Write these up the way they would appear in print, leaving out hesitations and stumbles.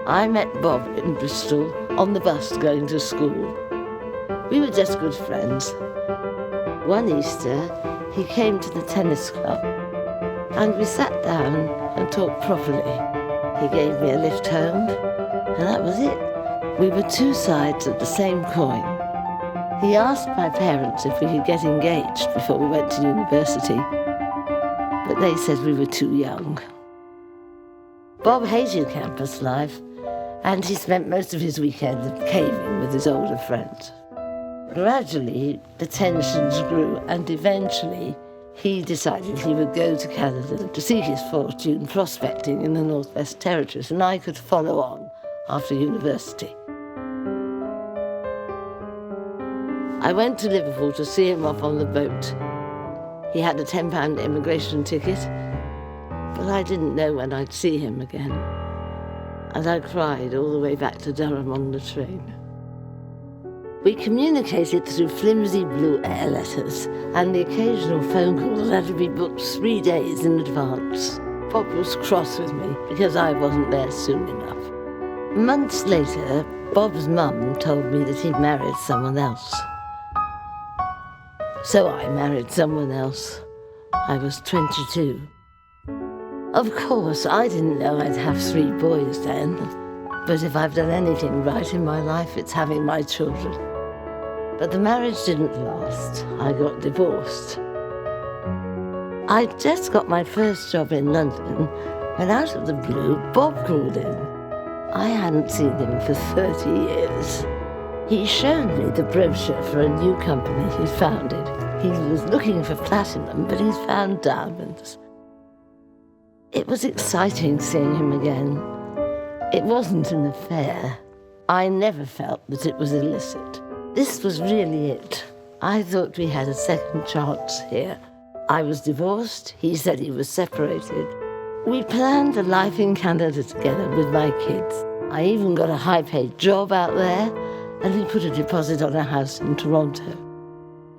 I met Bob in Bristol on the bus going to school. We were just good friends. One Easter, he came to the tennis club and we sat down and talked properly. He gave me a lift home and that was it. We were two sides of the same coin. He asked my parents if we could get engaged before we went to university, but they said we were too young. Bob hated campus life, and he spent most of his weekends caving with his older friends. Gradually, the tensions grew, and eventually, he decided he would go to Canada to seek his fortune prospecting in the Northwest Territories, and I could follow on after university. I went to Liverpool to see him off on the boat. He had a £10 immigration ticket, but I didn't know when I'd see him again. And I cried all the way back to Durham on the train. We communicated through flimsy blue air letters and the occasional phone call that had to be booked 3 days in advance. Bob was cross with me because I wasn't there soon enough. Months later, Bob's mum told me that he'd married someone else. So I married someone else. I was 22. Of course, I didn't know I'd have 3 boys then. But if I've done anything right in my life, it's having my children. But the marriage didn't last. I got divorced. I'd just got my first job in London when out of the blue, Bob called in. I hadn't seen him for 30 years. He showed me the brochure for a new company he'd founded. He was looking for platinum, but he'd found diamonds. It was exciting seeing him again. It wasn't an affair. I never felt that it was illicit. This was really it. I thought we had a second chance here. I was divorced. He said he was separated. We planned a life in Canada together with my kids. I even got a high-paid job out there, and we put a deposit on a house in Toronto.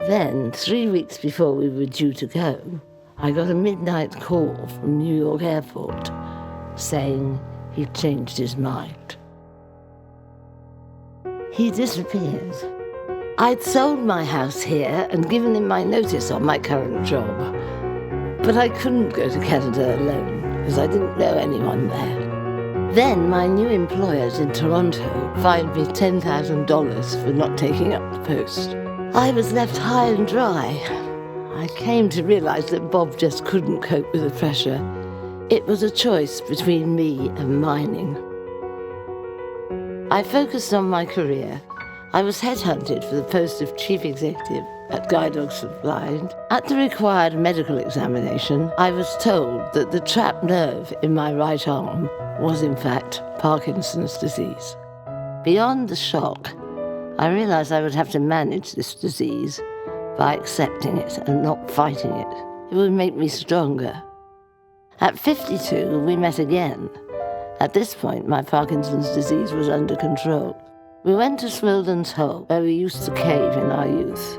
Then, 3 weeks before we were due to go, I got a midnight call from New York Airport saying he'd changed his mind. He disappeared. I'd sold my house here and given him my notice on my current job. But I couldn't go to Canada alone because I didn't know anyone there. Then my new employers in Toronto fined me $10,000 for not taking up the post. I was left high and dry. I came to realize that Bob just couldn't cope with the pressure. It was a choice between me and mining. I focused on my career. I was headhunted for the post of chief executive at Guide Dogs for the Blind. At the required medical examination, I was told that the trapped nerve in my right arm was in fact Parkinson's disease. Beyond the shock, I realized I would have to manage this disease by accepting it and not fighting it. It would make me stronger. At 52, we met again. At this point, my Parkinson's disease was under control. We went to Swildon's Hole, where we used to cave in our youth.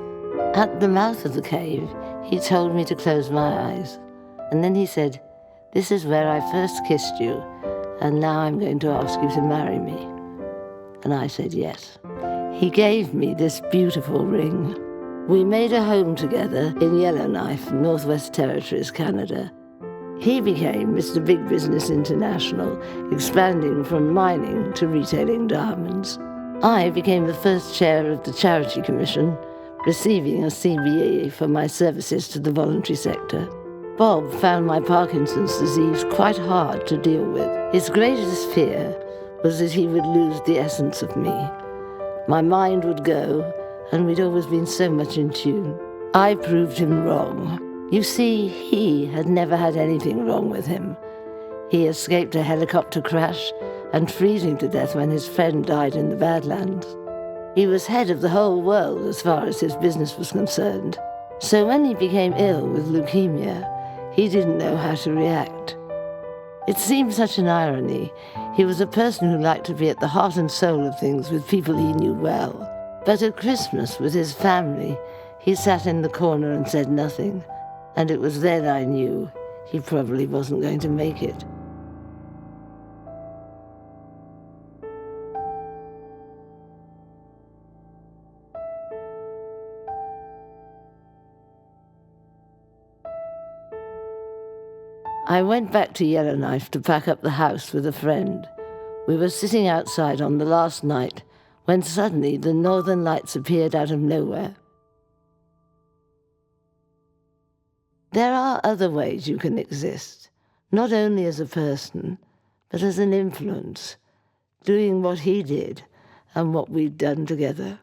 At the mouth of the cave, he told me to close my eyes. And then he said, "This is where I first kissed you, and now I'm going to ask you to marry me." And I said yes. He gave me this beautiful ring. We made a home together in Yellowknife, Northwest Territories, Canada. He became Mr. Big Business International, expanding from mining to retailing diamonds. I became the first chair of the Charity Commission, receiving a CBE for my services to the voluntary sector. Bob found my Parkinson's disease quite hard to deal with. His greatest fear was that he would lose the essence of me. My mind would go, and we'd always been so much in tune. I proved him wrong. You see, he had never had anything wrong with him. He escaped a helicopter crash and freezing to death when his friend died in the Badlands. He was head of the whole world as far as his business was concerned. So when he became ill with leukemia, he didn't know how to react. It seemed such an irony. He was a person who liked to be at the heart and soul of things with people he knew well. But at Christmas, with his family, he sat in the corner and said nothing. And it was then I knew he probably wasn't going to make it. I went back to Yellowknife to pack up the house with a friend. We were sitting outside on the last night when suddenly the northern lights appeared out of nowhere. There are other ways you can exist, not only as a person, but as an influence, doing what he did and what we'd done together.